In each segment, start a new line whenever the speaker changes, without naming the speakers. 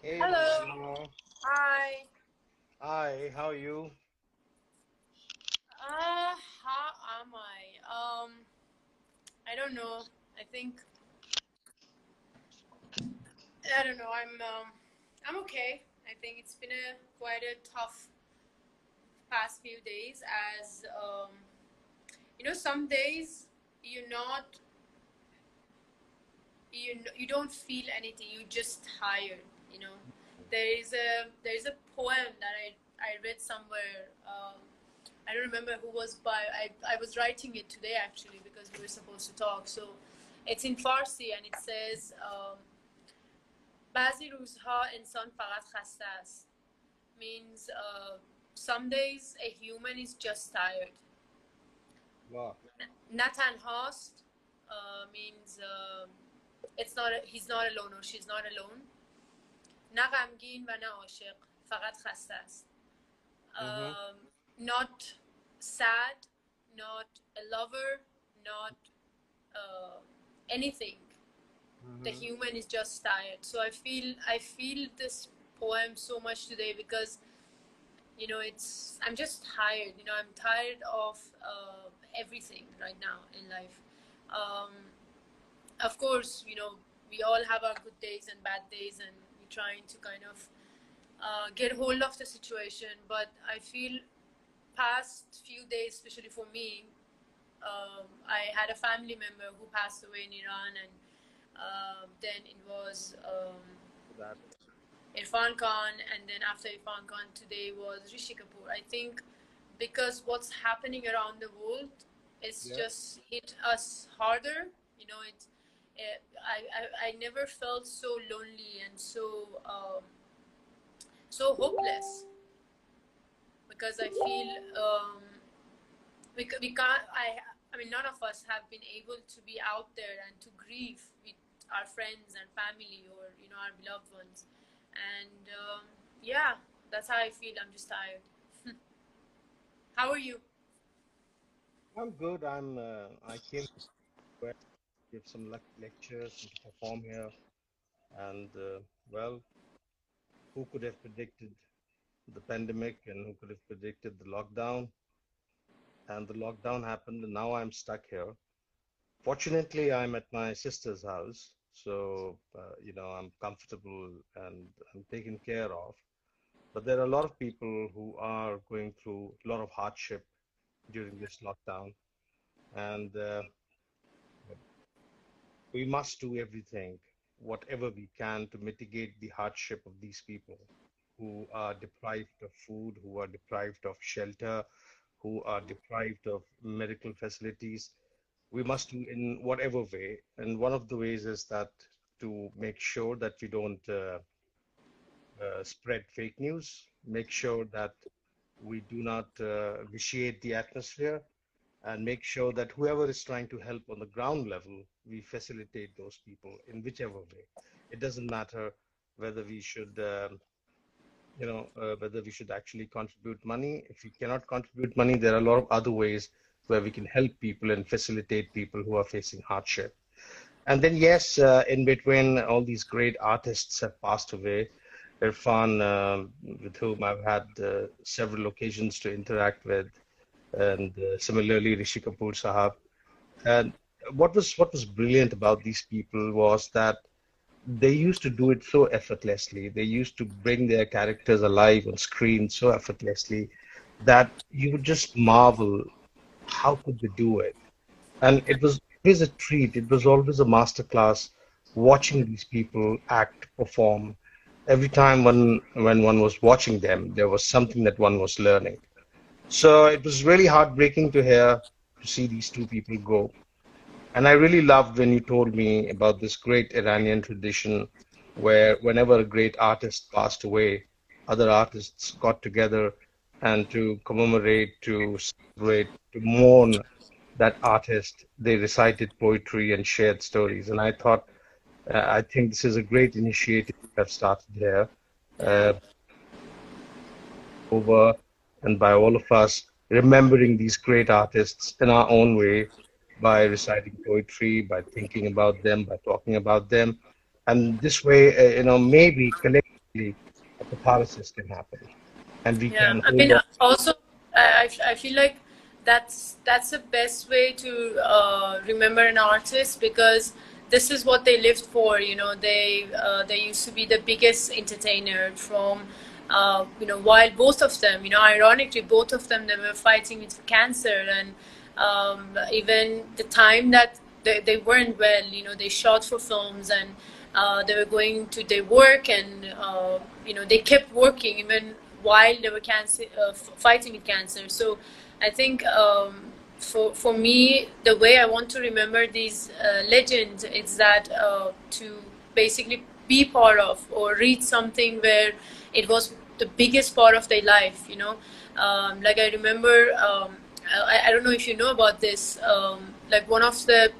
Hey,
Hello.
Mandana.
Hi.
Hi, how are you?
How am I? I don't know. I think I don't know. I'm okay. I think it's been a quite a tough past few days. As some days you're not you don't feel anything. You're just tired. You know, there is a poem that I read somewhere. I don't remember who was by. I was writing it today actually because we were supposed to talk. So it's in Farsi and it says بعضی روزها انسان فقط خسته است. Means some days a human is just tired.
Wow.
نه تنهاست means he's not alone or she's not alone. نه غمگین و نه عاشق فقط خسته است.
Mm-hmm.
Not sad, not a lover, not anything. The
Mm-hmm.
human is just tired. So I feel this poem so much today because I'm just tired. I'm tired of everything right now in life. Um, of course, we all have our good days and bad days, and we're trying to kind of get hold of the situation. But I feel past few days, especially for me, I had a family member who passed away in Iran, and then it was
That.
Irfan Khan, and then after Irfan Khan, today was Rishi Kapoor. I think because what's happening around the world, it's
Yeah.
just hit us harder. I never felt so lonely and so hopeless because I feel we can't I mean none of us have been able to be out there and to grieve with our friends and family or our beloved ones, and yeah, that's how I feel. I'm just tired. How are you?
I'm good. I came to give some lectures and to perform here. And well, who could have predicted the pandemic and who could have predicted the lockdown? And the lockdown happened, and now I'm stuck here. Fortunately, I'm at my sister's house, so I'm comfortable and I'm taken care of. But there are a lot of people who are going through a lot of hardship during this lockdown, and we must do everything, whatever we can, to mitigate the hardship of these people who are deprived of food, who are deprived of shelter, who are deprived of medical facilities. We must do in whatever way, and one of the ways is that to make sure that we don't spread fake news, make sure that we do not vitiate the atmosphere, and make sure that whoever is trying to help on the ground level, we facilitate those people in whichever way. It doesn't matter whether we should, whether we should actually contribute money. If we cannot contribute money, there are a lot of other ways where we can help people and facilitate people who are facing hardship. And then, yes, in between, all these great artists have passed away. Irfan, with whom I've had several occasions to interact with, and similarly Rishi Kapoor Sahab. And what was brilliant about these people was that they used to do it so effortlessly. They used to bring their characters alive on screen so effortlessly that you would just marvel how could they do it. And it was always a treat. It was always a masterclass watching these people act, perform. Every time when one was watching them, there was something that one was learning. So it was really heartbreaking to see these two people go. And I really loved when you told me about this great Iranian tradition where whenever a great artist passed away, other artists got together and to commemorate, to celebrate, to mourn that artist, they recited poetry and shared stories. And I thought, I think this is a great initiative that started here.
Yeah.
Uh, over and by all of us remembering these great artists in our own way by reciting poetry, by thinking about them, by talking about them. And this way, maybe collectively a catharsis can happen, and we
Yeah,
can
I
hold
mean,
on.
also, I feel like that's the best way to remember an artist, because this is what they lived for. You know, they used to be the biggest entertainer from, while both of them, ironically, both of them, they were fighting with cancer, and even the time that they weren't well, they shot for films, and they were going to their work, and they kept working even while they were fighting with cancer. So I think, for me, the way I want to remember these legends is that, to basically be part of or read something where it was the biggest part of their life. Like I remember, I don't know if you know about this, like one of the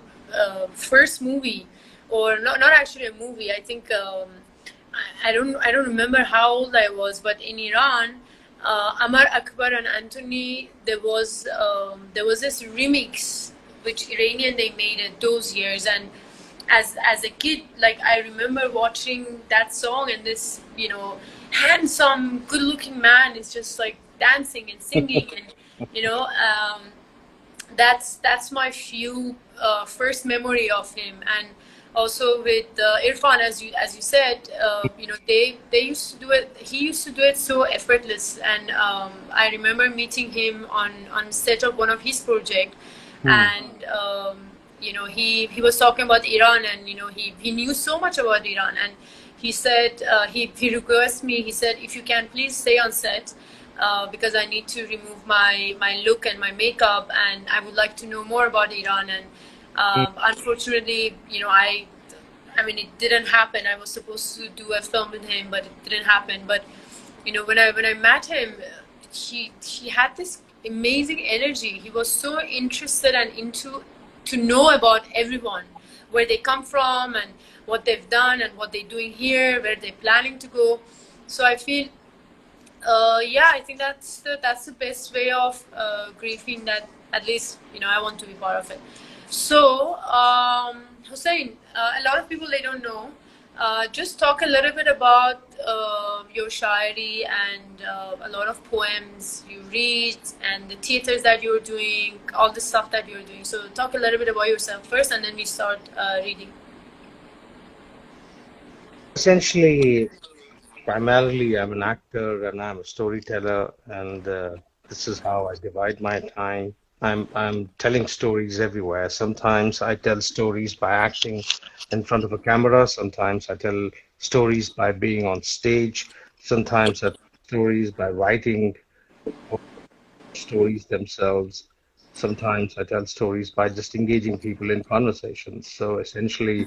first movie, or not actually a movie. I think, I don't remember how old I was, but in Iran, Amar Akbar and Anthony, there was this remix which Iranian they made it those years, and as a kid, like I remember watching that song, and this handsome, good-looking man is just like dancing and singing, and you know um, that's my few first memory of him. And also with Irfan, as you said, they used to do it. He used to do it so effortless, and I remember meeting him on set of one of his project,
Hmm.
and he was talking about Iran, and he knew so much about Iran, and he said, he requested me. He said, if you can please stay on set, because I need to remove my look and my makeup, and I would like to know more about Iran. And
Hmm.
unfortunately, I mean, it didn't happen. I was supposed to do a film with him, but it didn't happen. But when I met him, he had this amazing energy. He was so interested and into to know about everyone, where they come from, and what they've done, and what they're doing here, where they're planning to go. So I feel, yeah, I think that's the best way of grieving, that at least I want to be part of it. So, Hussein, a lot of people, they don't know. Just talk a little bit about your shairi, and a lot of poems you read, and the theaters that you're doing, all the stuff that you're doing. So talk a little bit about yourself first, and then we start reading.
Essentially, primarily, I'm an actor and I'm a storyteller, and this is how I divide my time. I'm telling stories everywhere. Sometimes I tell stories by acting in front of a camera. Sometimes I tell stories by being on stage. Sometimes I tell stories by writing stories themselves. Sometimes I tell stories by just engaging people in conversations. So essentially,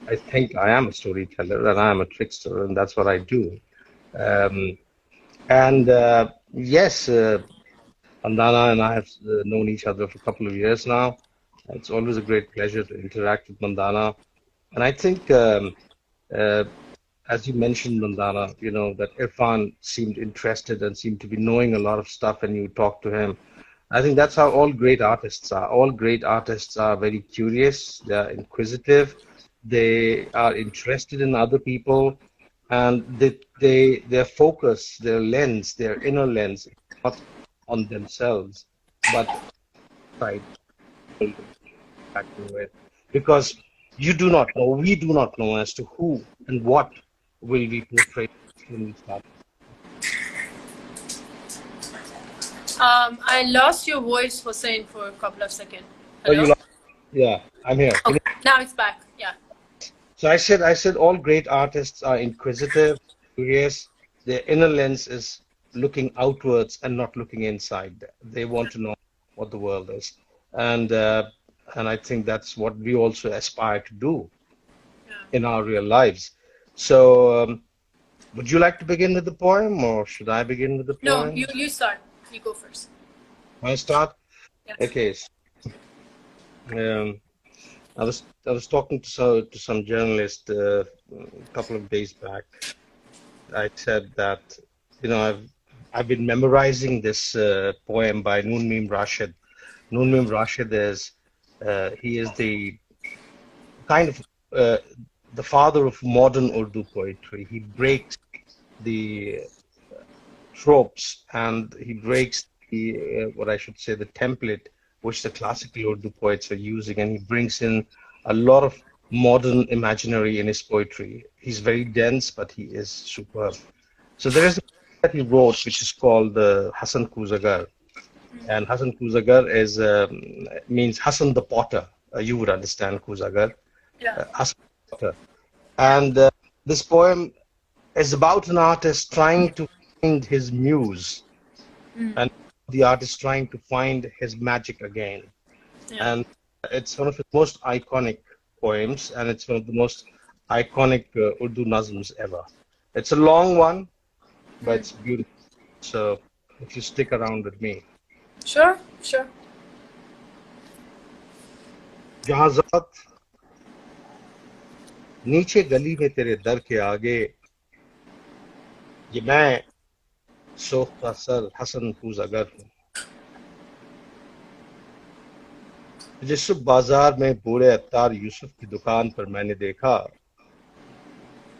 I think I am a storyteller and I am a trickster, and that's what I do. Um, and yes, Mandana and I have known each other for a couple of years now. It's always a great pleasure to interact with Mandana. And I think, uh, as you mentioned, Mandana, that Irfan seemed interested and seemed to be knowing a lot of stuff, and you talked to him. I think that's how all great artists are. All great artists are very curious, they're inquisitive, they are interested in other people, and their focus, their lens, their inner lens, is not on themselves, but outside the world interacting with. Because you do not know, we do not know as to who and what will be portrayed when we start.
I lost your voice, Hussein, for a couple of seconds.
Oh, you
Hello?
like, yeah, I'm here. Can
Okay, now it's back. Yeah.
So I said all great artists are inquisitive, curious. Their inner lens is looking outwards and not looking inside. They want to know what the world is, and uh, and I think that's what we also aspire to do
Yeah.
in our real lives. So, would you like to begin with the poem, or should I begin with the
No, you
poem?
you start. You go first.
I start.
Yeah.
Okay. Um, I was talking to some journalist a couple of days back. I said that I've been memorizing this poem by Noon Mim Rashid. Noon Mim Rashid he is the kind of uh, the father of modern Urdu poetry. He breaks the tropes, and he breaks the what I should say, the template which the classical Urdu poets were using, and he brings in a lot of modern imaginary in his poetry. He's very dense, but he is superb. So there is a poem that he wrote which is called Hassan Kuzagar, and Hassan Kuzagar is means Hassan the Potter. You would understand Kuzagar,
Yeah.
Hassan the Potter,
Yeah.
and this poem is about an artist trying to find his muse,
Mm.
and the artist trying to find his magic again.
Yeah.
And it's one of his most iconic poems, and it's one of the most iconic Urdu nazms ever. It's a long one, but
Mm.
it's beautiful. So if you stick around with me.
Sure. Sure.
जहाँ ज़ात नीचे गली में तेरे दर के आगे, ये मैं सोख्ता सर हसन पूजागर हूँ। जिस सुबह बाजार में बूढ़े अत्तार यूसुफ की दुकान पर मैंने देखा,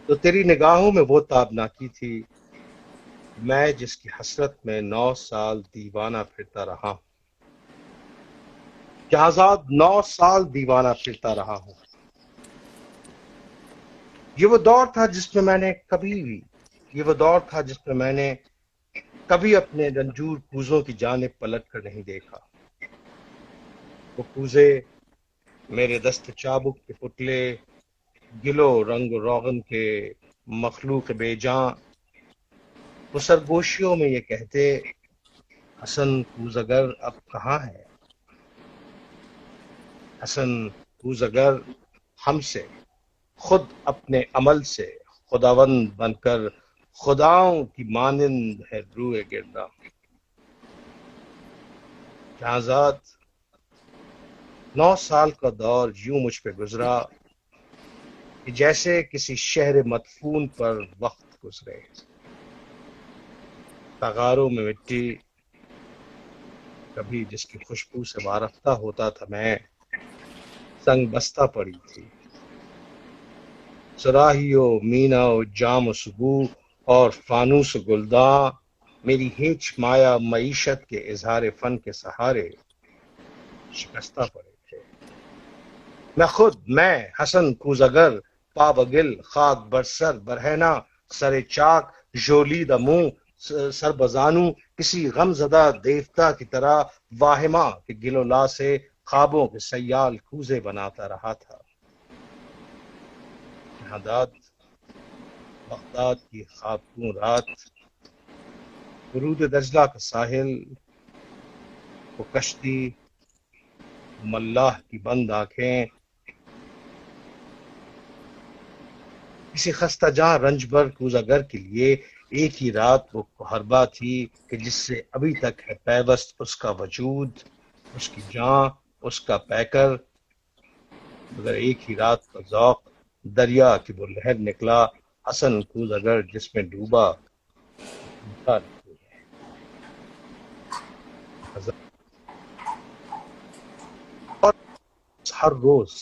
तो तेरी निगाहों में वो ताबनाकी थी, मैं जिसकी हसरत में 9 साल दीवाना फिरता रहा हूँ। जहाज़ाद 9 साल दीवाना फिरता रहा हूँ। ये वो दौर था जिसमें मैंने कभी अपने रंजूर कूजों की जानिब पलट कर नहीं देखा। वो कूजे मेरे दस्त चाबुक के पुतले, गिलो रंग रोगन के मखलूक बेजां, वो सरगोशियों में ये कहते, हसन कूजगर अब कहाँ है? हसन कूजगर हमसे खुद अपने अमल से खुदावंद बनकर खुदाओं की मानिंद है रूए गिरदा। जहाज़ाद 9 साल का दौर यूं मुझ पे गुजरा कि जैसे किसी शहर मदफून पर वक्त गुजरे। तगारों में मिट्टी कभी जिसकी खुशबू से वारफ्ता होता था मैं, संग बस्ता पड़ी थी। सराहियो मीना जाम सुबू और फानूस गुलदां मेरी हिच माया मईशत के इजहार फन के सहारे शिकस्ता पड़े थे। मैं हसन कूजगर पाबगिल खाक बरसर बरहना सरे चाक जोली दमू सरबजानू किसी गमजदा देवता की तरह वाहिमा के गिलोला से ख्वाबों के सयाल कूजे बनाता रहा था। जहादाद बगदाद की खाबकूं रात, गुरूद दजला का साहिल, वो कश्ती, मल्लाह की बंद आंखें, किसी खस्ता जहां रंजबर कूजागर के लिए एक ही रात वो हरबा थी कि जिससे अभी तक है पैवस्त उसका वजूद, उसकी जान, उसका पैकर, मगर एक ही रात का ज़ौक़ दरिया की वो लहर निकला, हसन कूजागर जिसमें डूबा और हर रोज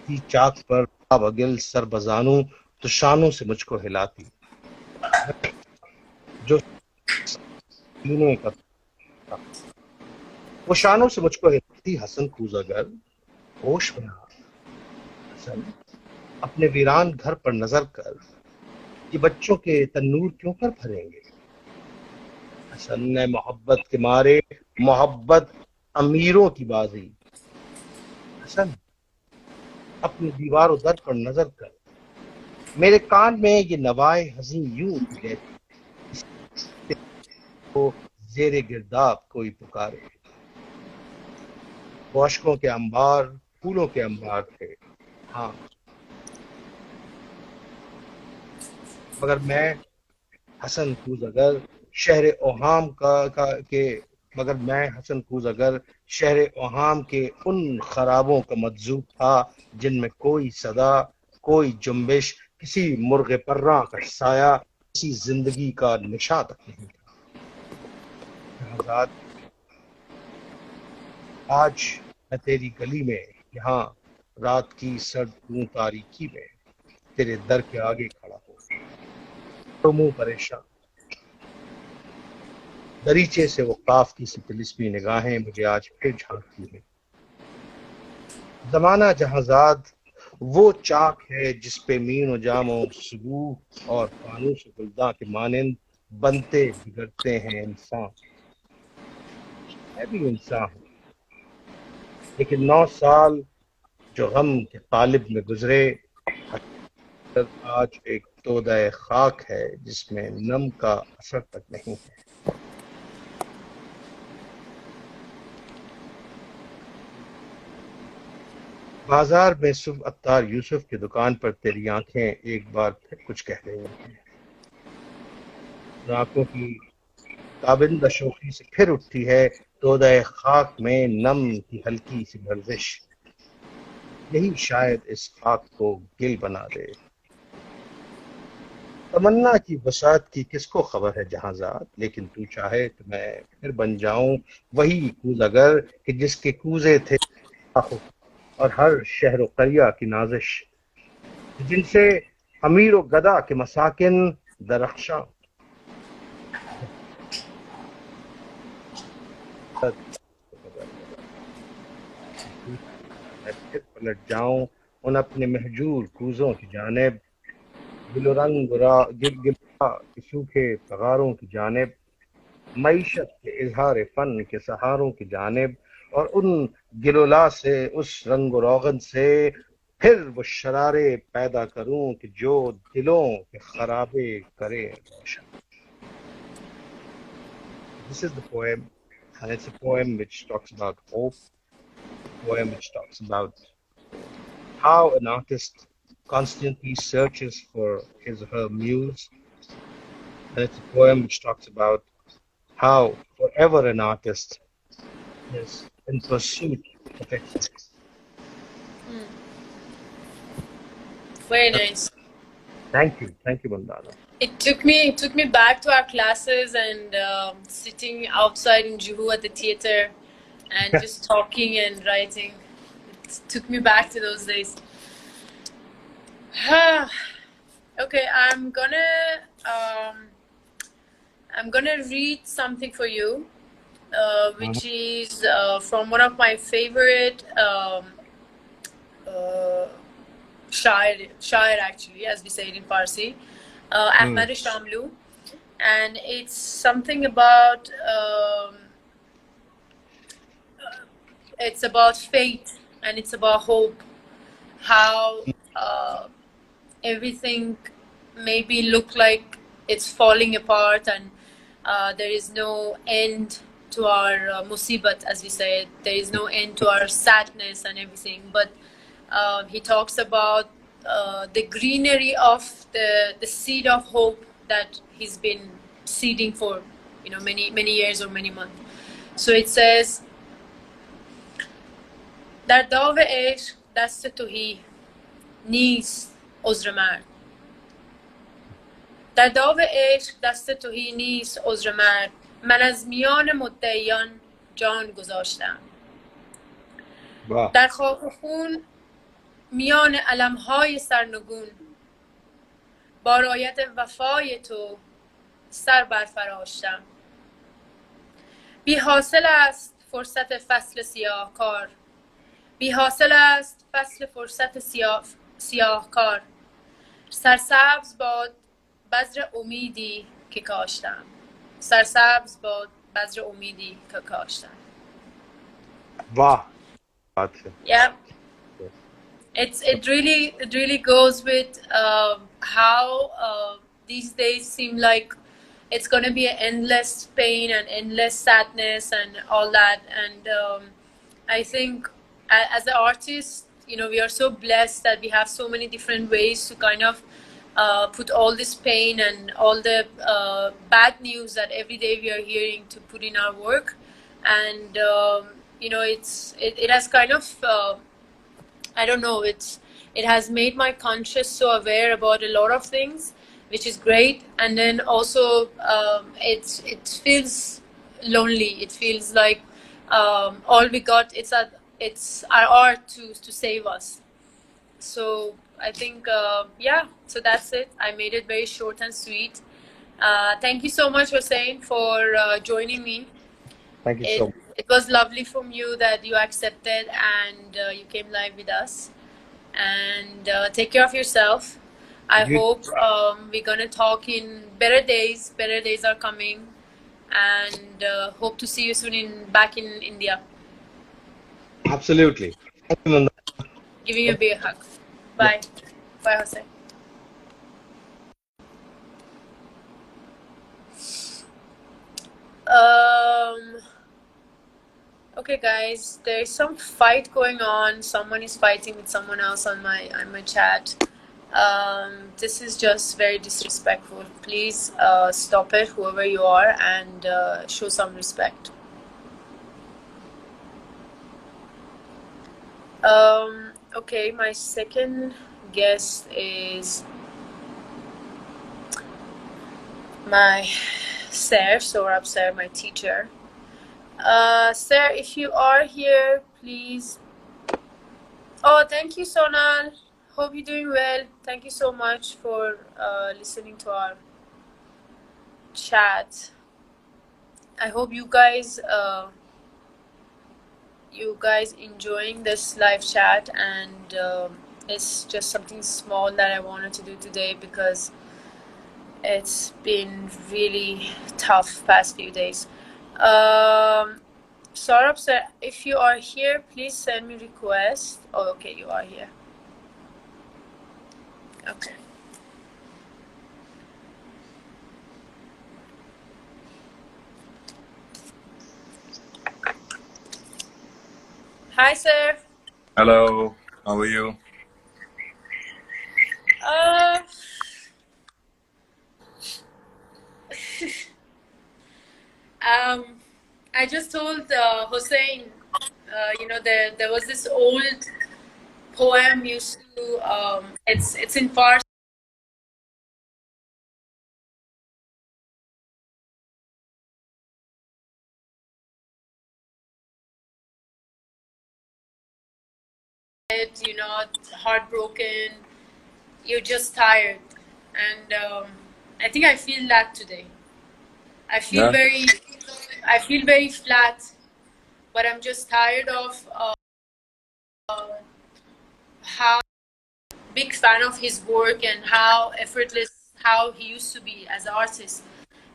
की चाक पर बगिल सर बजानू तो शानों से मुझको हिलाती, जो सीने का था वो शानों से मुझको हिलाती। हसन कूजागर होश में आ। हसन अपने वीरान घर पर नजर कर, ये बच्चों के तन्नूर क्यों कर भरेंगे? हसन ने मोहब्बत के मारे मोहब्बत अमीरों की बाजी। हसन अपनी दीवारों दर पर नजर कर, मेरे कान में ये नवाए हज़ीं यूं उठी रहती को जेरे गिरदाब कोई पुकारे। वो अश्कों के अंबार फूलों के अंबार थे, हाँ, मगर मैं हसन कूजगर शहर ओहाम मगर मैं हसन कूजगर शहर ओहाम के उन खराबों का मजजूब था जिनमें कोई सदा, कोई जुम्बिश, किसी मुर्गे पर्रा का साया, किसी जिंदगी का निशा तक नहीं था। आजाद आज मैं तेरी गली में, यहाँ रात की सर्द तारीकी में तेरे दर के आगे खड़ा हो, तो मुंह परेशान। दरीचे से वो काफ की सी तिलिस्मी निगाहें मुझे आज फिर झांकती है। जमाना जहाजाद वो चाक है जिस पे मीन और जामो सुबूह और फानूस गुलदा के मानिंद बनते बिगड़ते हैं इंसान। मैं भी इंसान हूँ, लेकिन 9 साल जो गम के तालिब में गुजरे, आज एक तोदाए खाक है जिसमें नम का असर तक नहीं है। बाजार में सुबह अत्तार यूसुफ की दुकान पर तेरी आंखें एक बार फिर कुछ कह रही हैं। आंखों की ताबिंदा शोखी से फिर उठती है तोदाए खाक में नम की हल्की सी गर्दिश। यही शायद इस खाक को गिल बना दे। तमन्ना की बसात की किसको खबर है जहांजाद, लेकिन तू चाहे तो मैं फिर बन जाऊं वही कूज़गर कि जिसके कूजे थे और हर शहर करिया की नाजिश, जिनसे अमीर व गदा के मसाकिन दरख्शां। मैं फिर पलट जाऊं उन अपने महजूर कूजों की जानिब, गिलो रंग गिला के सूखे तगारों की जानिब, मईशत के इजहार फन के सहारों की जानिब, और उन गिलोला से उस रंग रोगन से फिर वो शरारे पैदा करूं कि जो दिलों के खराबे करे रोशन। This is the poem, and it's a poem which talks about hope, a poem which talks about how an artist constantly searches for his or her muse, and it's a poem which talks about how forever an artist is in pursuit of excellence.
Very nice.
Thank you, Mandana.
It took me back to our classes and sitting outside in Juhu at the theater and just talking and writing. It took me back to those days. Okay, I'm gonna read something for you, which is from one of my favorite shair actually, as we say it in Farsi, Ahmad Shamlu, and it's something about it's about faith and it's about hope. How everything maybe look like it's falling apart and there is no end to our musibat, as we say it. There is no end to our sadness and everything. But he talks about the greenery of the seed of hope that he's been seeding for many years or many months. So it says, در داو عشق دست تهی نیست عذر مرد. در داو عشق دست تهی نیست عذر مرد. من از میان مدعیان جان گذاشتم. در خاک و خون میان علمهای سرنگون با رایت وفای تو سر برفراشتم. بی حاصل است فرصت فصل سیاهکار. بی حاصل است فصل فرصت سیاهکار. سرسبز باد بذر امیدی که کاشتم. سرسبز باد بذر امیدی که کاشتم.
Wow.
Yeah. It really goes with how these days seem like it's going to be an endless pain and endless sadness and all that. And I think as an artist, we are so blessed that we have so many different ways to kind of put all this pain and all the bad news that every day we are hearing to put in our work. And it has kind of I don't know, it has made my conscious so aware about a lot of things, which is great. And then also it feels lonely. It feels like all we got it's our art to save us. So I think, yeah, so that's it. I made it very short and sweet. Thank you so much, Hussain, for joining me.
Thank you so much.
It was lovely from you that you accepted and you came live with us. And take care of yourself. I
You
hope we're gonna talk in better days. Better days are coming, and hope to see you soon back in India.
absolutely. Thank you, Mandana.
Giving you a big hug.
Yeah.
Bye. Bye, Jose. Um. Okay, guys. There's some fight going on. Someone is fighting with someone else on my chat. This is just very disrespectful. Please stop it, whoever you are, and show some respect. Okay, my second guest is my Saurabh sir, my teacher. Sir, if you are here, please. Oh, thank you, Sonal. Hope you're doing well. Thank you so much for listening to our chat. I hope you guys enjoying this live chat, and it's just something small that I wanted to do today because it's been really tough past few days. Saurabh sir, if you are here, please send me request. Oh, okay, you are here. Okay. Hi, sir.
Hello, how are you?
I just told Hussain, there was this old poem used to, it's in Farsi. Heartbroken, you're just tired, and I think I feel that today. I feel
Yeah,
very, I feel very flat, but I'm just tired of how big fan of his work and how effortless how he used to be as an artist.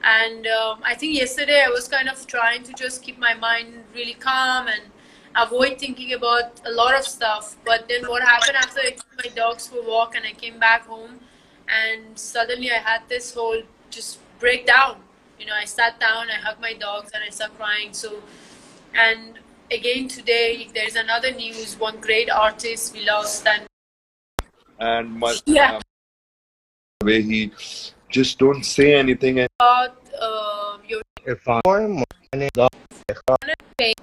And I think yesterday I was kind of trying to just keep my mind really calm and avoid thinking about a lot of stuff. But then what happened after I took my dogs for a walk and I came back home, and suddenly I had this whole just breakdown. I sat down, I hugged my dogs, and I started crying. So, and again today, there's another news. One great artist we lost,
and my
yeah,
way he just don't say anything. And
about your
Irfan.
pain.